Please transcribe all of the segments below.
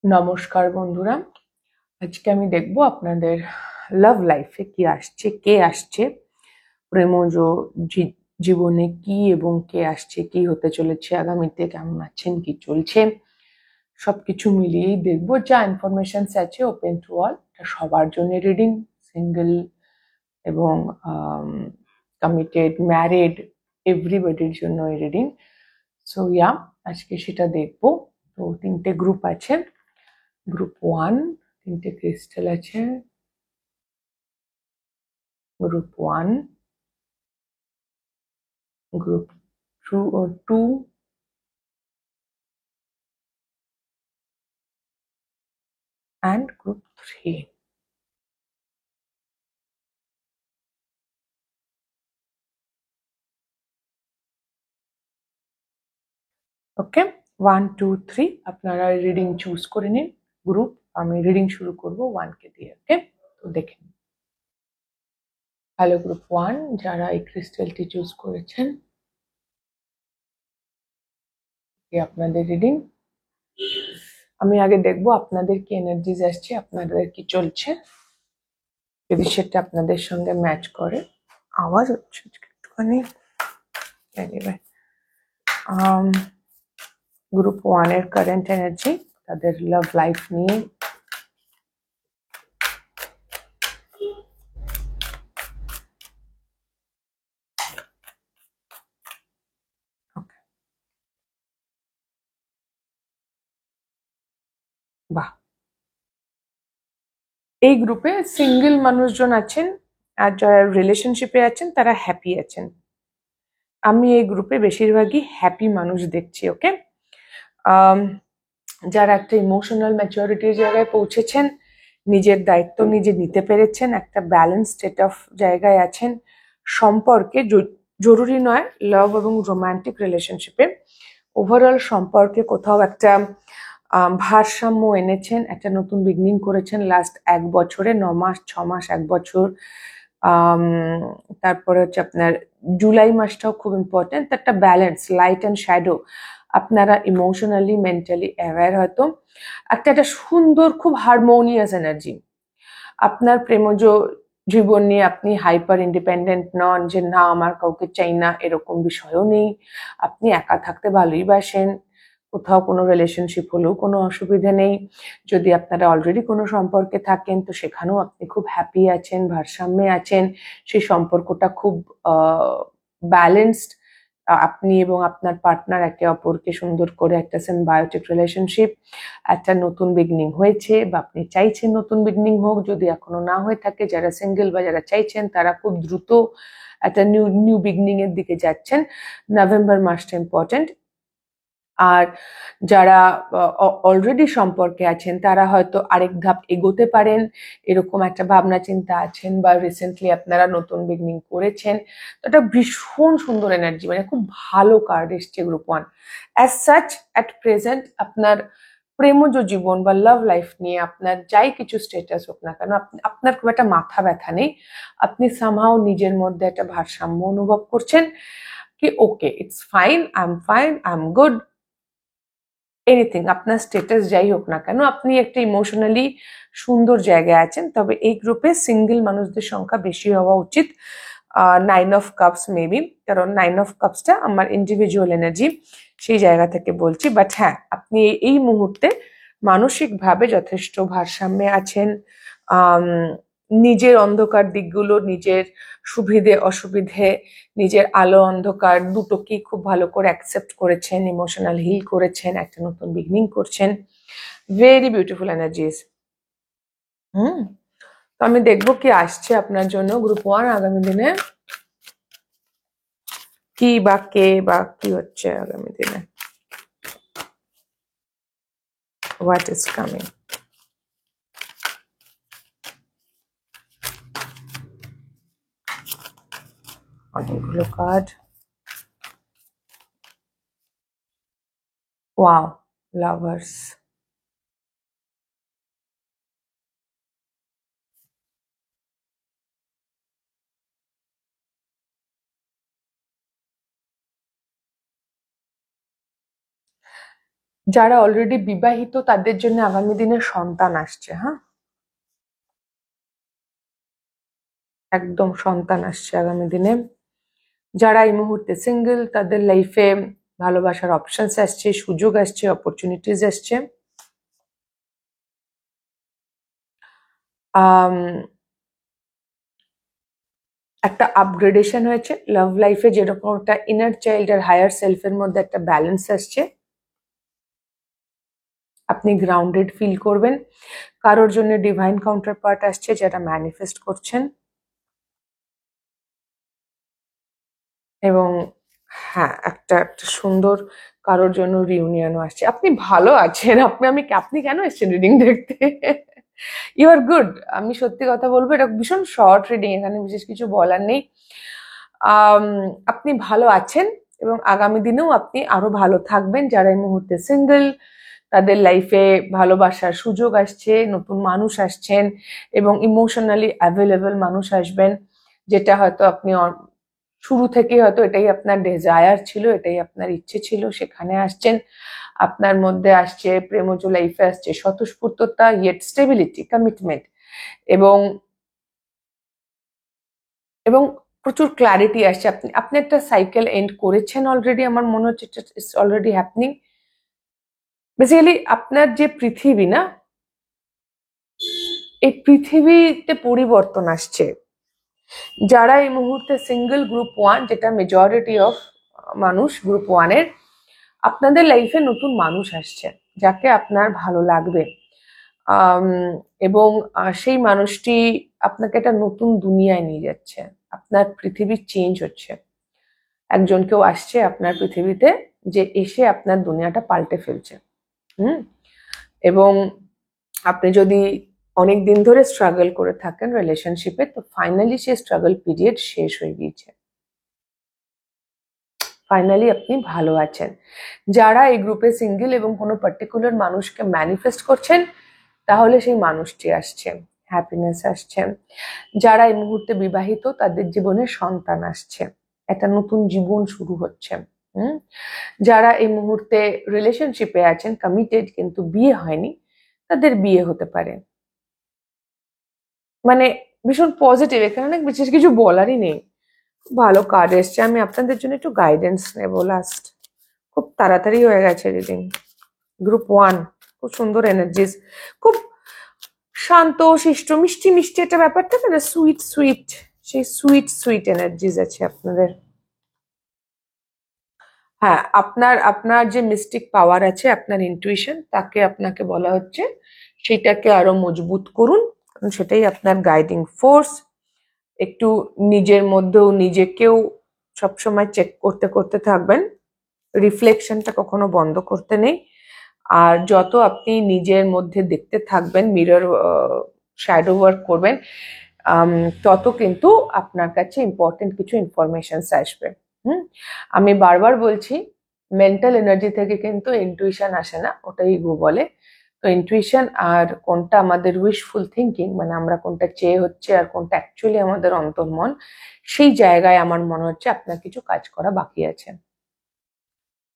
নমস্কার বন্ধুরা, আজকে আমি দেখব আপনাদের লাভ লাইফে কি আসছে, কে আসছে, প্রেমজ জীবনে কি এবং কে আসছে, কি হতে চলেছে আগামীতে, কেমন আছেন, কি চলছে, সবকিছু মিলিয়েই দেখব। যা ইনফরমেশনস আছে ওপেন টু অল, সবার জন্য রিডিং, সিঙ্গেল এবং কমিটেড, ম্যারিড, এভরিবডির জন্য এই রিডিং। সো ইয়া, আজকে সেটা দেখব। তো তিনটে গ্রুপ আছে। গ্রুপ 1 তিনটে ক্রিস্টাল আছে। Group 1, group 2 and group 3. ওকে, 1 2 3 আপনারা রিডিং চুজ করে নিন। গ্রুপ আমি রিডিং শুরু করব 1 কে দিয়ে। ওকে, তো দেখেন। হ্যালো গ্রুপ 1, যারা এই ক্রিস্টালটি চুজ করেছেন, আপনাদের রিডিং। আমি আগে দেখবো আপনাদের কি এনার্জিজ আসছে, আপনাদের কি চলছে, যদি সেটা আপনাদের সঙ্গে ম্যাচ করে। আওয়াজ হচ্ছে একটুখানি। গ্রুপ 1 এর কারেন্ট এনার্জি, তাদের লাভ লাইফ নিয়ে। বাহ, এই গ্রুপে সিঙ্গেল মানুষজন আছেন, আর যারা রিলেশনশিপে আছেন তারা হ্যাপি আছেন। আমি এই গ্রুপে বেশিরভাগই হ্যাপি মানুষ দেখছি। ওকে, যারা একটা ইমোশনাল ম্যাচুরিটির জায়গায় পৌঁছেছেন, নিজের দায়িত্ব নিজে নিতে পেরেছেন, একটা ব্যালেন্স স্টেট অফ জায়গায় আছেন, সম্পর্কে জরুরি নয় লাভ এবং রোমান্টিক রিলেশনশিপে, ওভারঅল সম্পর্কে কোথাও একটা ভারসাম্য এনেছেন, একটা নতুন বিগিনিং করেছেন লাস্ট 1 বছরে, 9 মাস 6 মাস 1 বছর। তারপরে হচ্ছে আপনার জুলাই মাসটাও খুব ইম্পর্টেন্ট, একটা ব্যালেন্স, লাইট অ্যান্ড শ্যাডো। আপনারা ইমোশনালি মেন্টালি অ্যাওয়্যার, হয়তো একটা সুন্দর খুব হারমোনিয়াস এনার্জি। আপনার প্রেমজ জীবন নিয়ে আপনি হাইপার ইন্ডিপেন্ডেন্ট নন, যে না আমার কাউকে চাই না, এরকম বিষয়ও নেই। আপনি একা থাকতে ভালোই বাসেন, কোথাও কোনো রিলেশনশিপ হলেও কোনো অসুবিধা নেই। যদি আপনারা অলরেডি কোনো সম্পর্কে থাকেন তো সেখানেও আপনি খুব হ্যাপি আছেন, ভারসাম্যে আছেন, সেই সম্পর্কটা খুব ব্যালেন্সড। আপনি এবং আপনার পার্টনার একে অপরকে সুন্দর করে একটা সিম্বায়োটিক রিলেশনশিপ, একটা নতুন বিগিনিং হয়েছে, বা আপনি চাইছেন নতুন বিগিনিং হোক। যদি এখনো না হয়ে থাকে, যারা সিঙ্গেল বা যারা চাইছেন তারা খুব দ্রুত একটা নিউ বিগিনিং এর দিকে যাচ্ছেন। নভেম্বর মাসটা ইম্পর্টেন্ট। আর যারা অলরেডি সম্পর্কে আছেন তারা হয়তো আরেক ধাপ এগোতে পারেন, এরকম একটা ভাবনা চিন্তা আছেন, বা রিসেন্টলি আপনারা নতুন বিগিনিং করেছেন। তো এটা ভীষণ সুন্দর এনার্জি, মানে খুব ভালো কার্ড এসছে group 1। As such at present আপনার প্রেমজ জীবন বা লাভ লাইফ নিয়ে আপনার যাই কিছু স্টেটাস হোক না কেন, আপনার খুব একটা মাথা ব্যথা নেই। আপনি সামহাও নিজের মধ্যে একটা ভারসাম্য অনুভব করছেন, কি okay it's fine, I am good, anything. আপনার স্টেটাস যাই হোক না কেন, আপনি একটা ইমোশনালি সুন্দর জায়গায় আছেন। তবে এই গ্রুপে সিঙ্গেল মানুষদের সংখ্যা বেশি হওয়া উচিত। 9 অফ কাপস মেবি, কারণ 9 অফ কাপসটা আমার ইন্ডিভিজুয়াল এনার্জি, সেই জায়গা থেকে বলছি। বাট হ্যাঁ, আপনি এই মুহূর্তে মানসিকভাবে যথেষ্ট ভারসাম্যে আছেন। নিজের অন্ধকার দিকগুলো, নিজের সুবিধে অসুবিধে, নিজের আলো অন্ধকার দুটোকেই খুব ভালো করে অ্যাকসেপ্ট করেছেন, ইমোশনাল হিল করেছেন, একটা নতুন বিগিনিং করছেন। Very beautiful energies. তো আমি দেখবো কি আসছে আপনার জন্য গ্রুপ 1 আগামী দিনে, কি বা কে বা কি হচ্ছে আগামী দিনে। What is coming. অনেকগুলো কার্ড। Wow, lovers. যারা অলরেডি বিবাহিত তাদের জন্য আগামী দিনে সন্তান আসছে, হ্যাঁ, একদম সন্তান আসছে আগামী দিনে। যারা এই মুহূর্তে সিঙ্গেল তাদের লাইফে ভালোবাসার অপশনস আসছে, সুযোগ আসছে, অপরচুনিটিস আসছে। একটা আপগ্রেডেশন হয়েছে লাভ লাইফে, যেরকম একটা ইনার চাইল্ড আর হায়ার সেলফের মধ্যে একটা ব্যালেন্স আসছে। আপনি গ্রাউন্ডেড ফিল করবেন। কারোর জন্য ডিভাইন কাউন্টার পার্ট আসছে যেটা ম্যানিফেস্ট করছেন। এবং হ্যাঁ, একটা সুন্দর কারোর জন্য রিউনিয়নও আসছে। আপনি ভালো আছেন। আপনি কেন এসেছেন রিডিং দেখতে? You are good. আমি সত্যি কথা বলবো, এটা ভীষণ শর্ট রিডিং, এখানে বিশেষ কিছু বলার নেই। আপনি ভালো আছেন এবং আগামী দিনেও আপনি আরো ভালো থাকবেন। যারা এই মুহূর্তে সিঙ্গেল তাদের লাইফে ভালোবাসার সুযোগ আসছে, নতুন মানুষ আসছেন এবং ইমোশনালি অ্যাভেলেবল মানুষ আসবেন, যেটা হয়তো আপনি শুরু থেকে হয়তো এটাই আপনার ডেজায়ার ছিল, এটাই আপনার ইচ্ছে ছিল, সেখানে আসছেন। আপনার মধ্যে আসছে প্রেমজ লাইফে আসছে স্বতঃস্ফূর্ততা, ইয়েট স্টেবিলিটি, কমিটমেন্ট এবং এবং প্রচুর ক্ল্যারিটি আসছে। আপনি একটা সাইকেল এন্ড করেছেন অলরেডি, আমার মনে হচ্ছে ইটস অলরেডি হ্যাপনিং। বেসিক্যালি আপনার যে পৃথিবী না, এই পৃথিবীতে পরিবর্তন আসছে। যারা এই মুহূর্তে সিঙ্গেল গ্রুপ 1, যেটা মেজরিটি অফ মানুষ গ্রুপ 1-এর, আপনাদের লাইফে নতুন মানুষ আসছে যাকে আপনার ভালো লাগবে। এবং সেই মানুষটি আপনাকে একটা নতুন দুনিয়ায় নিয়ে যাচ্ছে। আপনার পৃথিবী চেঞ্জ হচ্ছে। একজন কেউ আসছে আপনার পৃথিবীতে, যে এসে আপনার দুনিয়াটা পাল্টে ফেলছে। এবং আপনি যদি অনেক দিন ধরে স্ট্রাগল করে থাকেন রিলেশনশিপে, তো ফাইনালি সেই স্ট্রাগল পিরিয়ড শেষ হয়ে গিয়েছে। ফাইনালি আপনি ভালো আছেন। যারা এই গ্রুপে সিঙ্গেল এবং কোনো পার্টিকুলার মানুষকে ম্যানিফেস্ট করছেন, তাহলে সেই মানুষটি আসছে, হ্যাপিনেস আসছে। যারা এই মুহূর্তে বিবাহিত তাদের জীবনে সন্তান আসছে, একটা নতুন জীবন শুরু হচ্ছে। যারা এই মুহূর্তে রিলেশনশিপে আছেন, কমিটেড কিন্তু বিয়ে হয়নি, তাদের বিয়ে হতে পারে। মানে ভীষণ পজিটিভ, এখানে অনেক বিশেষ কিছু বলারই নেই। ভালো কার্ড এসছে। আমি আপনাদের জন্য একটু গাইডেন্স নেব লাস্ট। খুব তাড়াতাড়ি হয়ে গেছে রিডিং। গ্রুপ 1, খুব সুন্দর এনার্জিস, খুব শান্ত শিষ্ট মিষ্টি মিষ্টি একটা ব্যাপার থাকে না, সুইট সুইট, সেই সুইট সুইট এনার্জিস আছে আপনাদের। হ্যাঁ, আপনার যে মিস্টিক পাওয়ার আছে, আপনার ইনটুইশন, তাকে আপনাকে বলা হচ্ছে সেটাকে আরো মজবুত করুন, কারণ সেটাই আপনার গাইডিং ফোর্স। একটু নিজের মধ্যেও নিজেকেও সবসময় চেক করতে করতে থাকবেন, রিফ্লেকশনটা কখনো বন্ধ করতে নেই। আর যত আপনি নিজের মধ্যে দেখতে থাকবেন, মিরর শ্যাডো ওয়ার্ক করবেন, তত কিন্তু আপনার কাছে ইম্পর্টেন্ট কিছু ইনফরমেশনস আসবে। আমি বারবার বলছি, মেন্টাল এনার্জি থেকে কিন্তু ইনটুইশন আসে না, ওটা ইগো বলে। তো ইনটুইশন আর কোনটা আমাদের উইশফুল থিঙ্কিং, মানে আমরা কোনটা চেয়ে হচ্ছে আর কোনটা অ্যাকচুয়ালি আমাদের অন্তর্মন, সেই জায়গায় আমার মনে হচ্ছে আপনার কিছু কাজ করা বাকি আছে।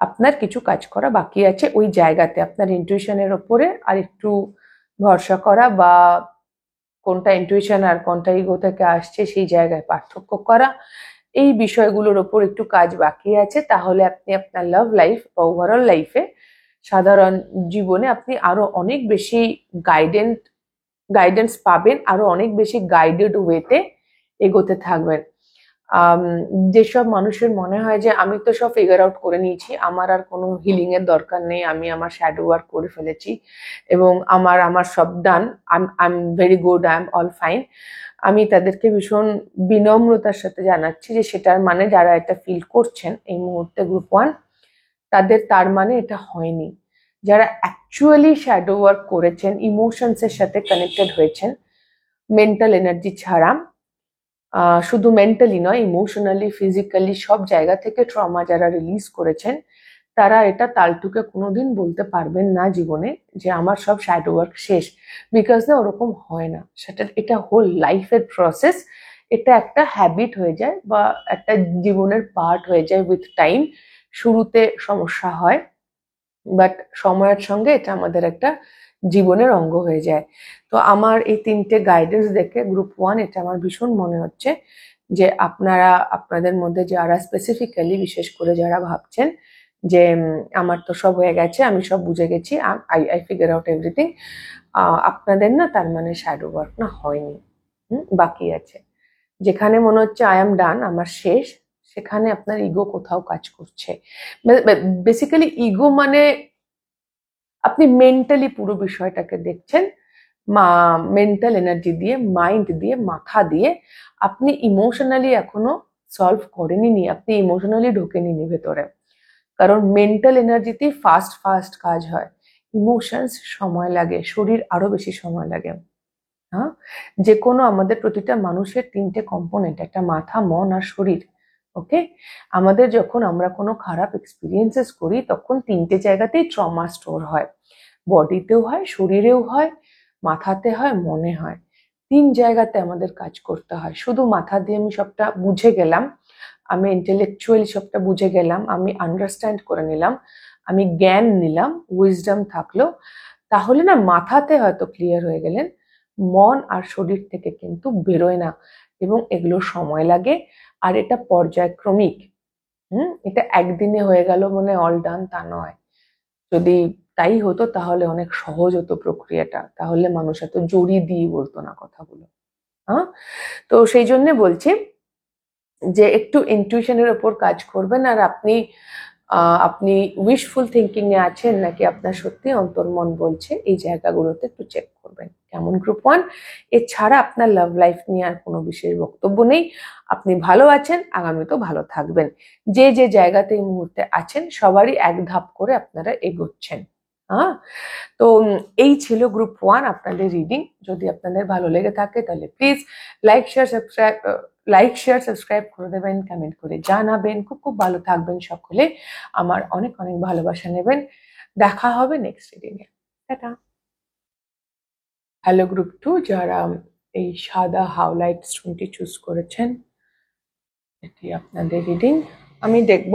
আপনার কিছু কাজ করা বাকি আছে ওই জায়গাতে, আপনার ইনটুইশনের ওপরে আর একটু ভরসা করা, বা কোনটা ইনটুইশন আর কোনটা ইগো থেকে আসছে সেই জায়গায় পার্থক্য করা, এই বিষয়গুলোর ওপর একটু কাজ বাকি আছে। তাহলে আপনি আপনার লাভ লাইফ বা ওভারঅল লাইফে, সাধারণ জীবনে আপনি আরো অনেক বেশি গাইডেন্স পাবেন, আরো অনেক বেশি গাইডেড ওয়েতে এগোতে থাকবেন। যেসব মানুষের মনে হয় যে আমি তো সব ফিগার আউট করে নিয়েছি, আমার আর কোনো হিলিং এর দরকার নেই, আমি আমার শ্যাডো ওয়ার্ক করে ফেলেছি এবং আমার সব done, I am very good, I am all fine, আমি তাদেরকে ভীষণ বিনম্রতার সাথে জানাচ্ছি যে সেটার মানে, যারা এটা ফিল করছেন এই মুহূর্তে গ্রুপ 1, তার মানে এটা হয়নি। যারা অ্যাকচুয়ালি শ্যাডো ওয়ার্ক করেছেন, ইমোশনস এর সাথে কানেক্টেড হয়েছেন, মেন্টাল এনার্জি ছাড়া, শুধু মেন্টালি নয়, ইমোশনালি, ফিজিক্যালি, সব জায়গা থেকে ট্রমা যারা রিলিজ করেছেন, তারা এটা তালটুকে কোনোদিন বলতে পারবেন না জীবনে যে আমার সব শ্যাডো ওয়ার্ক শেষ। বিকজ না, ওরকম হয় না। এটা হোল লাইফের প্রসেস, এটা একটা হ্যাবিট হয়ে যায় বা একটা জীবনের পার্ট হয়ে যায় উইথ টাইম। শুরুতে সমস্যা হয়, বাট সময়ের সঙ্গে এটা আমাদের একটা জীবনের অঙ্গ হয়ে যায়। তো আমার এই 3টে গাইডেন্স দেখে গ্রুপ 1 এটা আমার ভীষণ মনে হচ্ছে যে আপনারা আপনাদের মধ্যে যারা স্পেসিফিক্যালি, বিশেষ করে যারা ভাবছেন যে আমার তো সব হয়ে গেছে, আমি সব বুঝে গেছি, আই ফিগার আউট এভরিথিং, আপনাদের না তার মানে শ্যাডো ওয়ার্ক না হয়নি, বাকি আছে। যেখানে মনে হচ্ছে আই এম ডান, আমার শেষ, সেখানে আপনার ইগো কোথাও কাজ করছে। বেসিক্যালি ইগো মানে আপনি মেন্টালি পুরো বিষয়টাকে দেখছেন, মেন্টাল এনার্জি দিয়ে, মাইন্ড দিয়ে, মাথা দিয়ে। আপনি ইমোশনালি এখনো সলভ করেনি, আপনি ইমোশনালি ঢোকেনি ভেতরে। কারণ মেন্টাল এনার্জিতেই ফাস্ট ফাস্ট কাজ হয়, ইমোশনস সময় লাগে, শরীর আরো বেশি সময় লাগে। হ্যাঁ, যে কোনো আমাদের প্রতিটা মানুষের 3টে কম্পোনেন্ট, একটা মাথা, মন আর শরীর। ওকে, আমাদের যখন আমরা কোনো খারাপ এক্সপিরিয়েন্সেস করি তখন 3টে জায়গাতেই ট্রমা স্টোর হয়, বডিতেও হয়, শরীরেও হয়, মাথাতে হয়, মনে হয়। 3 জায়গাতে আমাদের কাজ করতে হয়। শুধু মাথা দিয়ে আমি সবটা বুঝে গেলাম, আমি ইন্টেলেকচুয়ালি সবটা বুঝে গেলাম, আমি আন্ডারস্ট্যান্ড করে নিলাম, আমি জ্ঞান নিলাম, উইজডম থাকলো, তাহলে না মাথাতে হয়তো ক্লিয়ার হয়ে গেলেন, মন আর শরীর থেকে কিন্তু বেরোয় না, এবং এগুলো সময় লাগে। আর এটা পর্যায়ক্রমিক। এটা একদিনে হয়ে গেল মানে অল ডান তা নয়। যদি তাই হতো তাহলে অনেক সহজ হতো প্রক্রিয়াটা, তাহলে মানুষ এত জড়ি দিয়ে বলতো না কথাগুলো। হ্যাঁ, তো সেই জন্য বলছি যে একটু ইনটিউশনের ওপর কাজ করবেন। আর আপনি উইশফুল থিঙ্কিং এ আছেন নাকি আপনার সত্যি অন্তর্মন বলছে, এই জায়গাগুলোতে একটু চেক করবেন। কেমন গ্রুপ 1? এছাড়া আপনার লাভ লাইফ নিয়ে আর কোনো বিশেষ বক্তব্য নেই। আপনি ভালো আছেন, আগামীতেও ভালো থাকবেন। যে যে জায়গাতে এই মুহূর্তে আছেন সবারই এক ধাপ করে আপনারা এগোচ্ছেন। হ্যাঁ, তো এই ছিল গ্রুপ 1 আপনাদের রিডিং। যদি আপনাদের ভালো লেগে থাকে তাহলে প্লিজ লাইক শেয়ার সাবস্ক্রাইব করে দেবেন, কমেন্ট করে জানাবেন। খুব খুব ভালো থাকবেন সকলে, আমার অনেক অনেক ভালোবাসা নেবেন। দেখা হবে next reading a. Tata. Hello group 2, যারা এই সাদা হাউলাইট স্টোনটি চুজ করেছেন, এটি আপনাদের রিডিং। আমি দেখব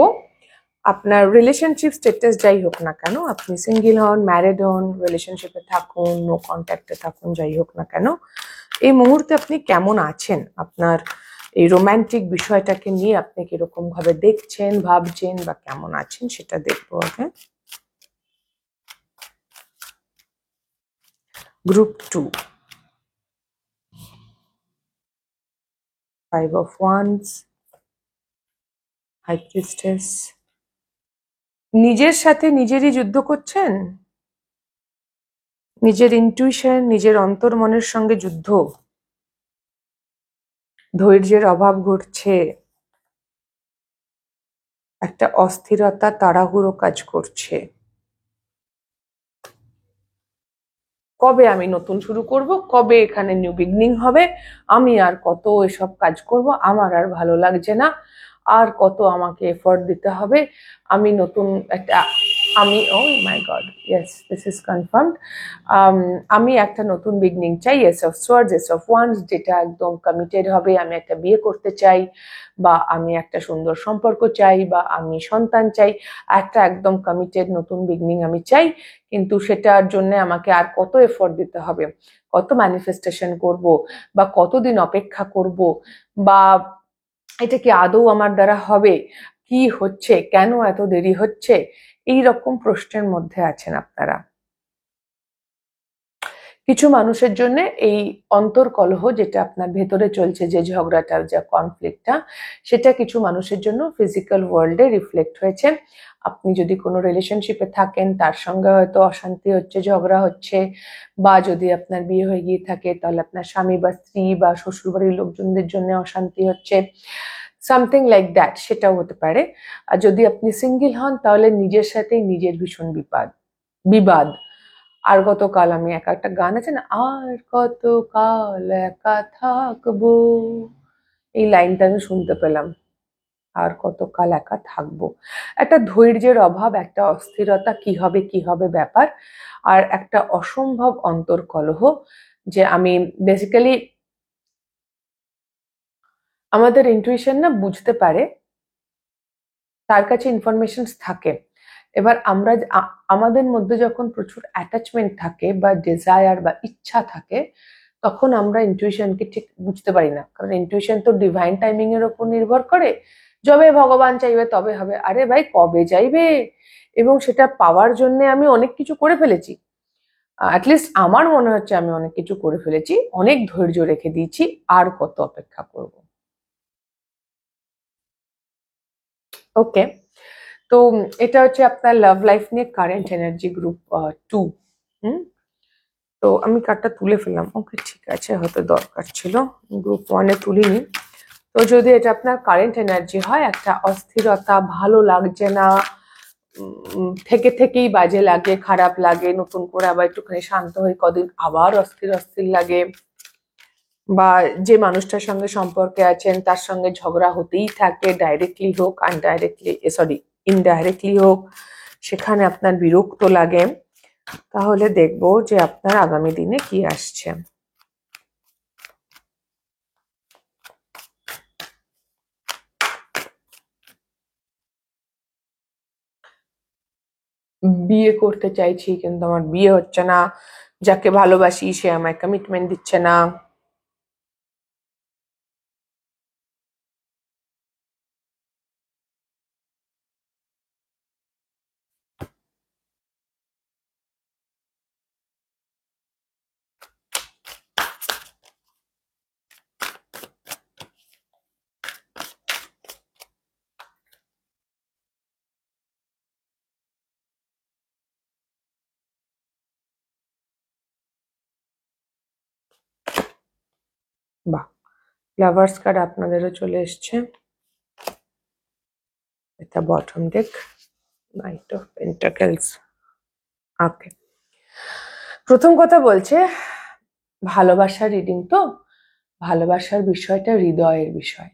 আপনার রিলেশনশিপ স্ট্যাটাস যাই হোক না কেন, আপনি সিঙ্গেল হন, ম্যারিড হন, রিলেশনশিপে থাকুন, নো কন্ট্যাক্টে থাকুন, যাই হোক না কেন, এই মুহূর্তে আপনি কেমন আছেন, আপনার এই রোমান্টিক বিষয়টাকে নিয়ে আপনি কিরকম ভাবে দেখছেন, ভাবছেন বা কেমন আছেন সেটা দেখবো আগে। Group 2, 5 of Wands, High Priestess। নিজের সাথে নিজেরই যুদ্ধ করছেন, নিজের ইনটিউশন, নিজের অন্তর্মনের সঙ্গে যুদ্ধ, ধৈর্যের অভাব ঘটছে, একটা অস্থিরতা, তাড়াহুড়ো কাজ করছে। কবে আমি নতুন শুরু করব, কবে এখানে নিউ বিগনিং হবে, আমি আর কত এসব কাজ করব, আমার আর ভালো লাগছে না, আর কত আমাকে এফোর্ট দিতে হবে, আমি নতুন একটা, আমি oh my god, yes this is confirmed, আমি একটা নতুন বিগনিং চাই। Ace of swords, ace of wands, যেটা একদম কমিটেড হবে, আমি একটা বিয়ে করতে চাই, বা আমি একটা সুন্দর সম্পর্ক চাই, বা আমি সন্তান চাই, একটা একদম কমিটেড নতুন বিগনিং আমি চাই। কিন্তু সেটার জন্য আমাকে আর কত এফোর্ট দিতে হবে, কত ম্যানিফেস্টেশন করব, বা কতদিন অপেক্ষা করব, বা এটা কি আদৌ আমার দ্বারা হবে, কি হচ্ছে, কেন এত দেরি হচ্ছে, এই রকম প্রশ্নের মধ্যে আছেন আপনারা। কিছু মানুষের জন্য এই অন্তর্কলহ, যেটা আপনার ভেতরে চলছে, যে ঝগড়াটা, যে কনফ্লিক্টটা, সেটা কিছু মানুষের জন্য ফিজিক্যাল ওয়ার্ল্ডে রিফ্লেক্ট হয়েছে। আপনি যদি কোনো রিলেশনশিপে থাকেন, তার সঙ্গে হয়তো অশান্তি হচ্ছে, ঝগড়া হচ্ছে, বা যদি আপনার বিয়ে হয়ে গিয়ে থাকে তাহলে আপনার স্বামী বা স্ত্রী বা শ্বশুরবাড়ির লোকজনদের জন্য অশান্তি হচ্ছে, সামথিং লাইক দ্যাট, সেটাও হতে পারে। আর যদি আপনি সিঙ্গেল হন তাহলে নিজের সাথেই নিজের ভীষণ বিবাদ। আর কতকাল আমি একা, একটা গান আছে না, আর কতকাল একা থাকবো, এই লাইনটা আমি শুনতে পেলাম, আর কতকাল একা থাকবো। একটা ধৈর্যের অভাব, একটা অস্থিরতা, কি হবে কি হবে ব্যাপার, আর একটা অসম্ভব অন্তর্কলহ। যে আমি বেসিক্যালি, আমাদের ইন্টুইশন না বুঝতে পারে, তার কাছে ইনফরমেশন থাকে এবার আমরা আমাদের মধ্যে যখন প্রচুর অ্যাটাচমেন্ট থাকে বা ডিজায়ার বা ইচ্ছা থাকে, তখন আমরা ইনটিউশনকে ঠিক বুঝতে পারি না, কারণ ইনটিউশন তো ডিভাইন টাইমিং এর উপর নির্ভর করে। যবে ভগবান চাইবে তবে হবে, আরে ভাই কবে চাইবে, এবং সেটা পাওয়ার জন্য আমি অনেক কিছু করে ফেলেছি। অ্যাটলিস্ট আমার মনে হচ্ছে আমি অনেক কিছু করে ফেলেছি, অনেক ধৈর্য রেখে দিয়েছি, আর কত অপেক্ষা করব। ওকে, তো এটা হচ্ছে আপনার লাভ লাইফ নিয়ে কারেন্ট এনার্জি গ্রুপ 2। তো আমি কার্ডটা তুলে ফেললাম, ওকে ঠিক আছে, হয়তো দরকার ছিল, গ্রুপ 1-এ তুলিনি। তো যদি এটা আপনার কারেন্ট এনার্জি হয়, একটা অস্থিরতা, ভালো লাগছে না, থেকে থেকেই বাজে লাগে, খারাপ লাগে, নতুন করে আবার একটুখানি শান্ত হয়ে কদিন আবার অস্থির অস্থির লাগে, বা যে মানুষটার সঙ্গে সম্পর্কে আছেন তার সঙ্গে ঝগড়া হতেই থাকে, ডাইরেক্টলি হোক ইনডাইরেক্টলি হোক, সেখানে আপনার বিরক্ত লাগে, তাহলে দেখবো যে আপনার আগামী দিনে কি আসছে। বিয়ে করতে চাইছি কিন্তু আমার বিয়ে হচ্ছে না, যাকে ভালোবাসি সে আমায় কমিটমেন্ট দিচ্ছে না। বাহ, লাভার্স কার্ড আপনাদেরও চলে এসছে। এটা bottom deck, knight of pentacles. Okay, প্রথম কথা বলছে ভালোবাসার রিডিং, তো ভালোবাসার বিষয়টা হৃদয়ের বিষয়।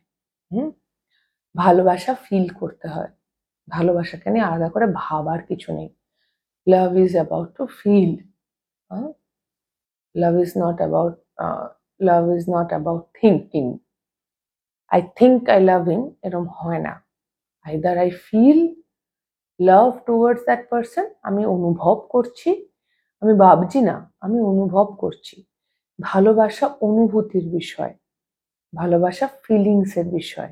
ভালোবাসা ফিল করতে হয়, ভালোবাসাকে নিয়ে আলাদা করে ভাবার কিছু নেই। Love is about to feel. Love is not about love is not about thinking. I think I love him, এরম হয় না। Either I feel love towards that person, আমি অনুভব করছি, আমি ভাবছি না, আমি অনুভব করছি। ভালোবাসা অনুভূতির বিষয়, ভালোবাসা ফিলিংস এর বিষয়,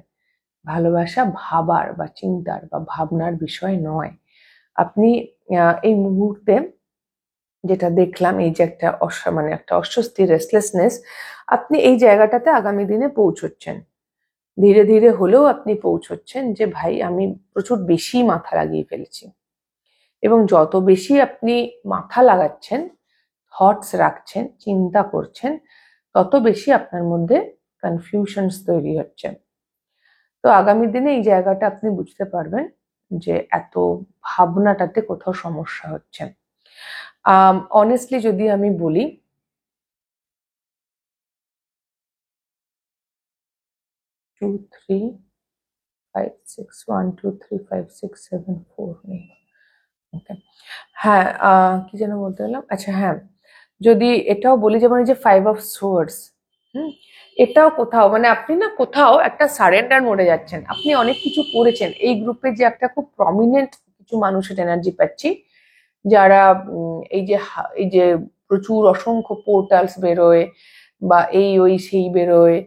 ভালোবাসা ভাবার বা চিন্তার বা ভাবনার বিষয় নয়। আপনি এই মুহূর্তে যেটা দেখলাম, এই যে একটা একটা অস্বস্তি, রেস্টলেসনেস, আপনি এই জায়গাটাতে আগামী দিনে পৌঁছচ্ছেন, ধীরে ধীরে হলেও আপনি পৌঁছচ্ছেন যে ভাই আমি প্রচুর বেশি মাথা লাগিয়ে ফেলেছি। এবং যত বেশি আপনি মাথা লাগাচ্ছেন, থটস রাখছেন, চিন্তা করছেন, তত বেশি আপনার মধ্যে কনফিউশনস তৈরি হচ্ছে। তো আগামী দিনে এই জায়গাটা আপনি বুঝতে পারবেন যে এত ভাবনাটাতে কোথাও সমস্যা হচ্ছে। অনেস্টলি যদি আমি বলি, নেই। ওকে, হ্যাঁ, কি যেন বলতে গেলাম, আচ্ছা হ্যাঁ, যদি এটাও বলি যেমন এই যে 5 of Swords, এটাও কোথাও মানে আপনি না কোথাও একটা সারেন্ডার মোডে যাচ্ছেন, আপনি অনেক কিছু করেছেন। এই গ্রুপে যে একটা খুব প্রমিনেন্ট কিছু মানুষের এনার্জি পাচ্ছি, যারা এই যে প্রচুর অসংখ্য পোর্টালস বেরোয়, বা এই ওই সেই বেরোয়,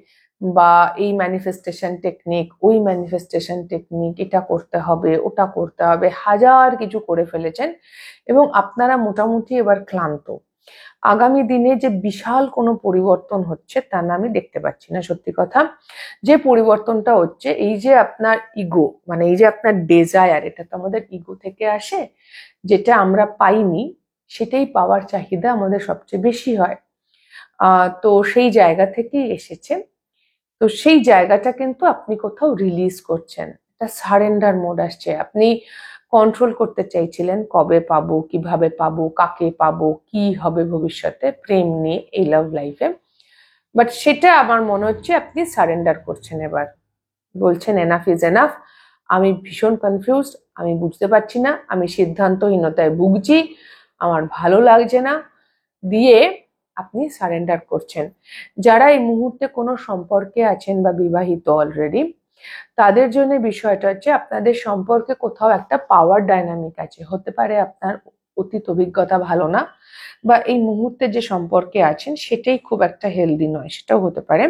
বা এই ম্যানিফেস্টেশন টেকনিক, ওই ম্যানিফেস্টেশন টেকনিক, এটা করতে হবে ওটা করতে হবে, হাজার কিছু করে ফেলেছেন, এবং আপনারা মোটামুটি এবার ক্লান্ত। আগামী দিনে যে বিশাল কোনো পরিবর্তন হচ্ছে তা না আমি দেখতে পাচ্ছি না, সত্যি কথা। যে পরিবর্তনটা হচ্ছে, এই যে আপনার ইগো, মানে এই যে আপনার ডেজায়ার, এটা তো আমাদের ইগো থেকে আসে, যেটা আমরা পাইনি সেটাই পাওয়ার চাহিদা আমাদের সবচেয়ে বেশি হয়। তো সেই জায়গা থেকেই এসেছে। তো সেই জায়গাটা কিন্তু আপনি কোথাও রিলিজ করছেন, একটা সারেন্ডার মোড আসছে। আপনি কন্ট্রোল করতে চাইছিলেন কবে পাবো, কিভাবে পাবো, কাকে পাবো, কি হবে ভবিষ্যতে প্রেম নিয়ে এই লাভ লাইফে, বাট সেটা আমার মনে হচ্ছে আপনি সারেন্ডার করছেন এবার। বলছেন এনাফ ইজ এনাফ, আমি ভীষণ কনফিউজড, আমি বুঝতে পারছি না, আমি সিদ্ধান্তহীনতায় ভুগছি, আমার ভালো লাগছে না, দিয়ে আপনি সারেন্ডার করছেন। যারা এই মুহূর্তে কোনো সম্পর্কে আছেন বা বিবাহিত অলরেডি, তাদের জন্য বিষয়টা হচ্ছে আপনাদের সম্পর্কে কোথাও একটা পাওয়ার ডাইনামিক আছে, হতে পারে আপনার অতীত অভিজ্ঞতা ভালো না, বা এই মুহূর্তে যে সম্পর্কে আছেন সেটাই খুব একটা হেলদি নয়, সেটাও হতে পারে।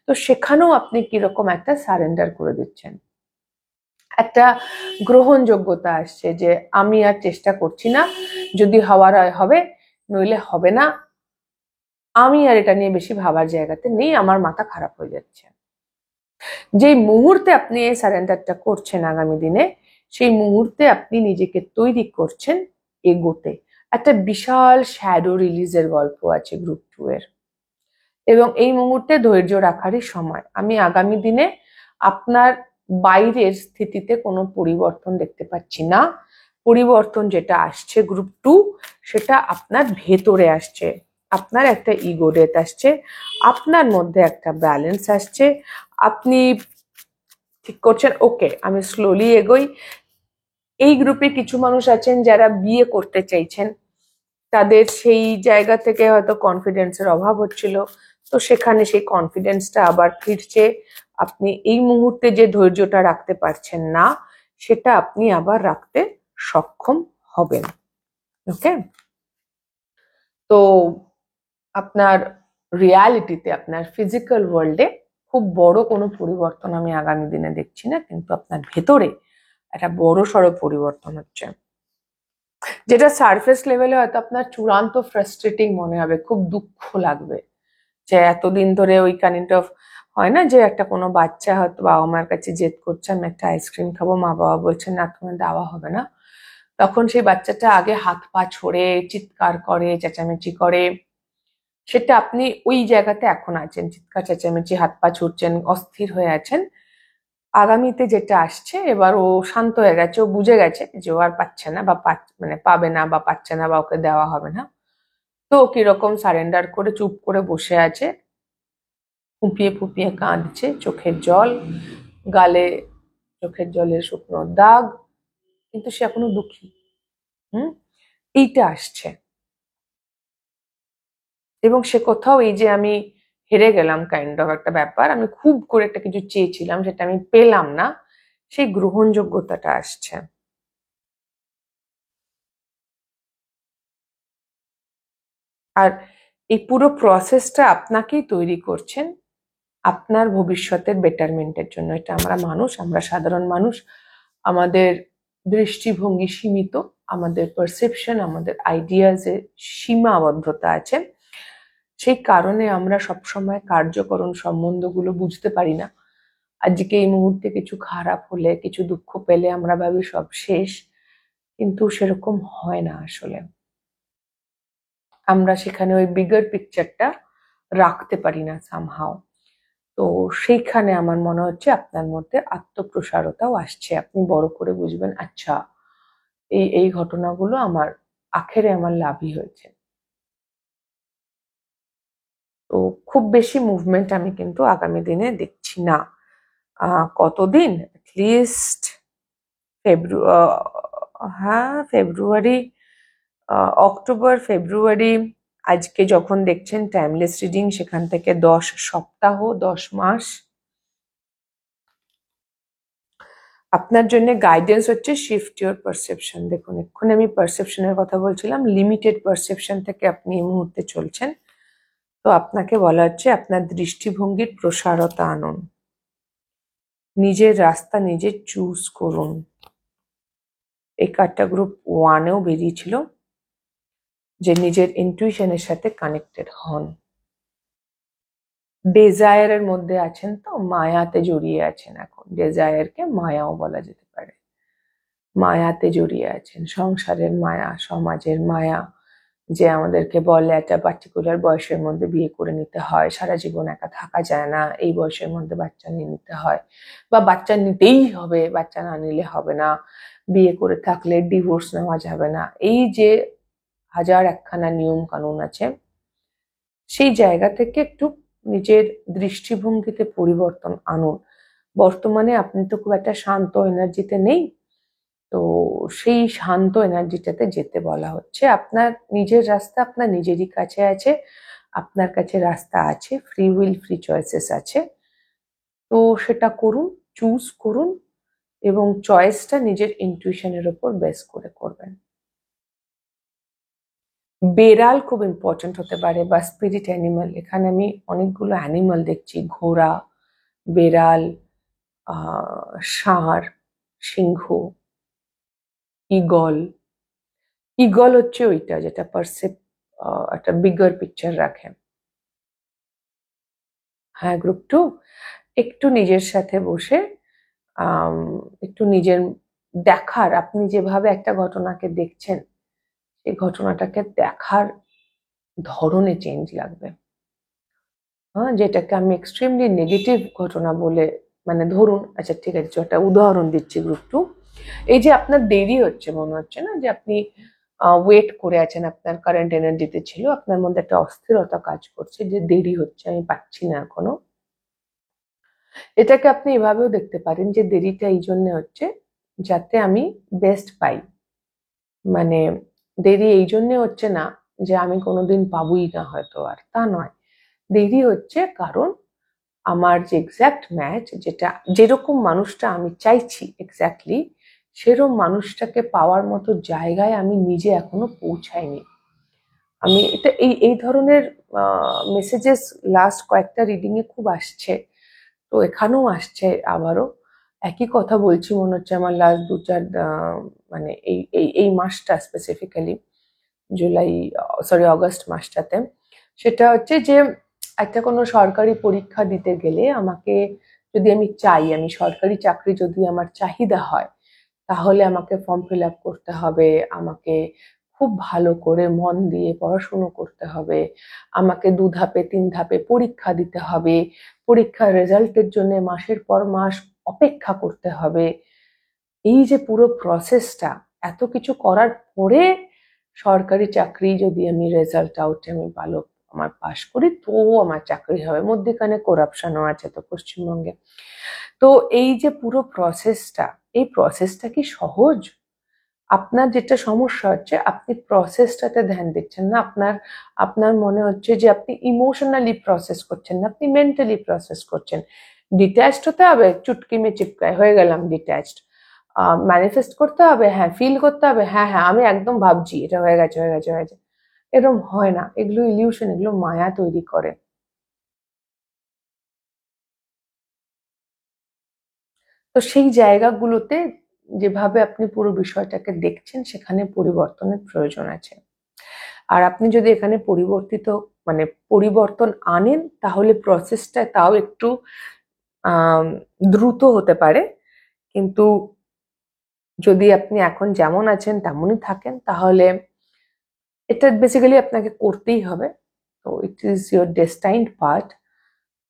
তো সেখানেও আপনি কিরকম একটা সারেন্ডার করে দিচ্ছেন, একটা গ্রহণযোগ্যতা আসছে যে আমি আর চেষ্টা করছি না, যদি হওয়ার হয় হবে, নইলে হবে না, আমি আর এটা নিয়ে বেশি ভাবার জায়গাতে নেই, আমার মাথা খারাপ হয়ে যাচ্ছে। যেই মুহূর্তে আপনি এই সারেন্ডারটা করছেন আগামী দিনে, সেই মুহূর্তে আপনি নিজেকে তৈরি করছেন এগোতে। একটা বিশাল শ্যাডো রিলিজের গল্প আছে গ্রুপ 2 এর, এবং এই মুহূর্তে ধৈর্য রাখারই সময়। আমি আগামী দিনে আপনার বাইরের স্থিতিতে কোনো পরিবর্তন দেখতে পাচ্ছি না। পরিবর্তন যেটা আসছে গ্রুপ 2, সেটা আপনার ভেতরে আসছে, আপনার একটা ইগো ডেথ আসছে, আপনার মধ্যে একটা ব্যালেন্স আসছে। আপনি ঠিক করছেন ওকে আমি স্লোলি এগোই। এই গ্রুপে কিছু মানুষ আছেন যারা বিয়ে করতে চাইছেন, তাদের সেই জায়গা থেকে হয়তো কনফিডেন্সের অভাব হচ্ছিল, তো সেখানে সেই কনফিডেন্সটা আবার ফিরছে। আপনি এই মুহূর্তে যে ধৈর্যটা রাখতে পারছেন না, সেটা আপনি আবার রাখতে সক্ষম হবেন। ওকে, তো আপনার রিয়ালিটিতে, আপনার ফিজিক্যাল ওয়ার্ল্ডে খুব বড় কোনো পরিবর্তন আমি আগামী দিনে দেখছি না, কিন্তু আপনার ভেতরে একটা বড় সড়ো পরিবর্তন হচ্ছে, যেটা সারফেস লেভেলে হয়তো আপনার চূড়ান্ত ফ্রাস্ট্রেটিং মনে হবে, খুব দুঃখ লাগবে যে এতদিন ধরে ওই কাইন্ড অফ হয় না, যে একটা কোনো বাচ্চা হয়তো বাবা মার কাছে জেদ করছে আমি একটা আইসক্রিম খাবো, মা বাবা বলছেন না তোমার দেওয়া হবে না, তখন সেই বাচ্চাটা আগে হাত পা ছড়ে চিৎকার করে চেঁচামেচি করে, সেটা আপনি ওই জায়গাতে এখন আছেন, চিৎকার চেঁচামেচি হাত পা ছুটছেন, অস্থির হয়ে আছেন। আগামীতে যেটা আসছে, এবার ও শান্ত হয়ে গেছে, ও বুঝে গেছে যে ও আর পাচ্ছে না, বা মানে পাবে না, বা পাচ্ছে না, বা ওকে দেওয়া হবে না। তো ও কিরকম সারেন্ডার করে চুপ করে বসে আছে, ফুঁপিয়ে ফুঁপিয়ে কাঁদছে, চোখের জল, গালে চোখের জলের শুকনো দাগ, কিন্তু সে এখনো দুঃখী। হুম, এইটা আসছে, এবং সে কোথাও এই যে আমি হেরে গেলাম কাইন্ড অফ একটা ব্যাপার, আমি খুব করে একটা কিছু চেয়েছিলাম সেটা আমি পেলাম না, সেই গ্রহণযোগ্যতাটা আসছে। আর এই পুরো প্রসেসটা আপনাকেই তৈরি করছেন আপনার ভবিষ্যতের বেটারমেন্টের জন্য। এটা আমরা মানুষ, আমরা সাধারণ মানুষ, আমাদের দৃষ্টিভঙ্গি সীমিত, আমাদের পারসেপশন, আমাদের আইডিয়াজে সীমাবদ্ধতা আছে, সেই কারণে আমরা সবসময় কার্যকরণ সম্বন্ধগুলো বুঝতে পারি না। আজকে এই মুহূর্তে কিছু খারাপ হলে, কিছু দুঃখ পেলে আমরা ভাবি সব শেষ, কিন্তু সেরকম হয় না আসলে। আমরা সেখানে ওই বিগার পিকচারটা রাখতে পারি না সামহাও। তো সেইখানে আমার মনে হচ্ছে আপনার মধ্যে আত্মপ্রসারতাও আসছে, আপনি বড় করে বুঝবেন আচ্ছা এই এই ঘটনাগুলো আমার আখেরে আমার লাভই হয়েছে। তো খুব বেশি মুভমেন্ট আমি কিন্তু আগামী দিনে দেখছি না। কতদিন, লিস্ট হ্যাঁ ফেব্রুয়ারি, অক্টোবর, ফেব্রুয়ারি, আজকে যখন দেখছেন টাইমলেস রিডিং, সেখান থেকে 10 সপ্তাহ, 10 মাস আপনার জন্য গাইডেন্স হচ্ছে শিফট ইউর পারসেপশন। দেখুন এক্ষুনি আমি পারসেপশনের কথা বলছিলাম, লিমিটেড পারসেপশন থেকে আপনি এই মুহূর্তে চলছেন, তো আপনাকে বলা হচ্ছে আপনার দৃষ্টিভঙ্গির প্রসারতা আনুন, নিজের রাস্তা নিজে চুজ করুন। এই কার্ডটা গ্রুপ 1-এও বেরিয়েছিল, যে নিজের ইনটুইশনের সাথে কানেক্টেড হন। ডেজায়ারের মধ্যে আছেন, তো মায়াতে জড়িয়ে আছেন, এখন ডেজায়ারকে মায়াও বলা যেতে পারে। মায়াতে জড়িয়ে আছেন, সংসারের মায়া, সমাজের মায়া, যে আমাদেরকে বলে একটা পার্টিকুলার বয়সের মধ্যে বিয়ে করে নিতে হয়, সারা জীবন একা থাকা যায় না, এই বয়সের মধ্যে বাচ্চা নিয়ে নিতে হয়, বা বাচ্চা নিতেই হবে, বাচ্চা না নিলে হবে না, বিয়ে করে থাকলে ডিভোর্স নেওয়া যাবে না, এই যে হাজার একখানা নিয়ম কানুন আছে, সেই জায়গা থেকে একটু নিজের দৃষ্টিভঙ্গিতে পরিবর্তন আনুন। বর্তমানে আপনি তো খুব একটা শান্ত এনার্জিতে নেই, তো সেই শান্ত এনার্জিটাতে যেতে বলা হচ্ছে। আপনার নিজের রাস্তা আপনার নিজেরই কাছে আছে, আপনার কাছে রাস্তা আছে, ফ্রি উইল, ফ্রি চয়েসেস আছে, তো সেটা করুন। চুজ করুন এবং চয়েসটা নিজের ইনটিউশনের উপর বেস করে করবেন। বেড়াল খুব ইম্পর্টেন্ট হতে পারে বা স্পিরিট অ্যানিমাল। এখানে আমি অনেকগুলো অ্যানিমাল দেখছি, ঘোড়া, বেড়াল, ষাঁড়, সিংহ, ঈগল। ঈগল হচ্ছে ওইটা যেটা একটা বিগার পিকচার রাখে। হ্যাঁ, গ্রুপ 2 একটু নিজের সাথে বসে একটু নিজের দেখার, আপনি যেভাবে একটা ঘটনাকে দেখছেন এই ঘটনাটাকে দেখার ধরনে চেঞ্জ লাগবে। হ্যাঁ, যেটাকে আমি এক্সট্রিমলি নেগেটিভ ঘটনা বলে, মানে ধরুন, আচ্ছা ঠিক আছে একটা উদাহরণ দিচ্ছি গ্রুপ 2, এই যে আপনার দেরি হচ্ছে, মনে হচ্ছে না যে আপনি ওয়েট করে আছেন, আপনার কারেন্ট এনার্জিতে ছিল, আপনার মধ্যে একটা অস্থিরতা কাজ করছে যে দেরি হচ্ছে, আমি পাচ্ছি না এখনো। এটাকে আপনি এভাবেও দেখতে পারেন যে দেরিটা এই জন্য হচ্ছে যাতে আমি বেস্ট পাই, মানে দেরি এই জন্য হচ্ছে না যে আমি কোনোদিন পাবই না হয়তো, আর তা নয়। দেরি হচ্ছে কারণ আমার যে এক্স্যাক্ট ম্যাচ, যেটা যেরকম মানুষটা আমি চাইছি এক্স্যাক্টলি সেরকম মানুষটাকে পাওয়ার মতো জায়গায় আমি নিজে এখনো পৌঁছাইনি। আমি এটা এই এই ধরনের মেসেজেস লাস্ট কয়েকটা রিডিং এ খুব আসছে, তো এখানেও আসছে আবারও। একই কথা বলছি মনে হচ্ছে আমার লাস্ট 2-4 মানে এই মাসটা স্পেসিফিক্যালি, জুলাই, সরি অগস্ট মাসটাতে। সেটা হচ্ছে যে একটা কোনো সরকারি পরীক্ষা দিতে গেলে আমাকে, যদি আমি চাই, আমি সরকারি চাকরি যদি আমার চাহিদা হয়, তাহলে আমাকে ফর্ম ফিল আপ করতে হবে, আমাকে খুব ভালো করে মন দিয়ে পড়াশুনো করতে হবে, আমাকে 2 ধাপে 3 ধাপে পরীক্ষা দিতে হবে, পরীক্ষার রেজাল্টের জন্য মাসের পর মাস অপেক্ষা করতে হবে। এই যে পুরো প্রসেসটা, এত কিছু করার পরে সরকারি চাকরি যদি আমি রেজাল্ট আউটে আমি ভালো আমার পাশ করি তো আমার চাকরি হবে, মধ্যেখানে করাপশনও আছে তো পশ্চিমবঙ্গে। তো এই যে পুরো প্রসেসটা, এই প্রসেসটা কি সহজ? আপনার যেটা সমস্যা হচ্ছে আপনি প্রসেসটাতে ধ্যান দিচ্ছেন না, আপনার আপনার মনে হচ্ছে যে আপনি ইমোশনালি প্রসেস করছেন না, আপনি মেন্টালি প্রসেস করছেন। ডিট্যাচড হতে হবে, চুটকি মে চিপকায় হয়ে গেলাম ডিট্যাচড। ম্যানিফেস্ট করতে হবে, হ্যাঁ ফিল করতে হবে, হ্যাঁ হ্যাঁ আমি একদম ভাবছি এটা হয়ে গেছে হয়ে গেছে হয়ে গেছে। এরকম হয় না, এগুলো ইলিউশন, এগুলো মায়া তৈরি করে। তো সেই জায়গাগুলোতে যেভাবে আপনি পুরো বিষয়টাকে দেখছেন সেখানে পরিবর্তনের প্রয়োজন আছে। আর আপনি যদি এখানে মানে পরিবর্তন আনেন তাহলে প্রসেসটা তাও একটু দ্রুত হতে পারে, কিন্তু যদি আপনি এখন যেমন আছেন তেমনই থাকেন তাহলে এটা বেসিক্যালি আপনাকে করতেই হবে। তো it is your destined part.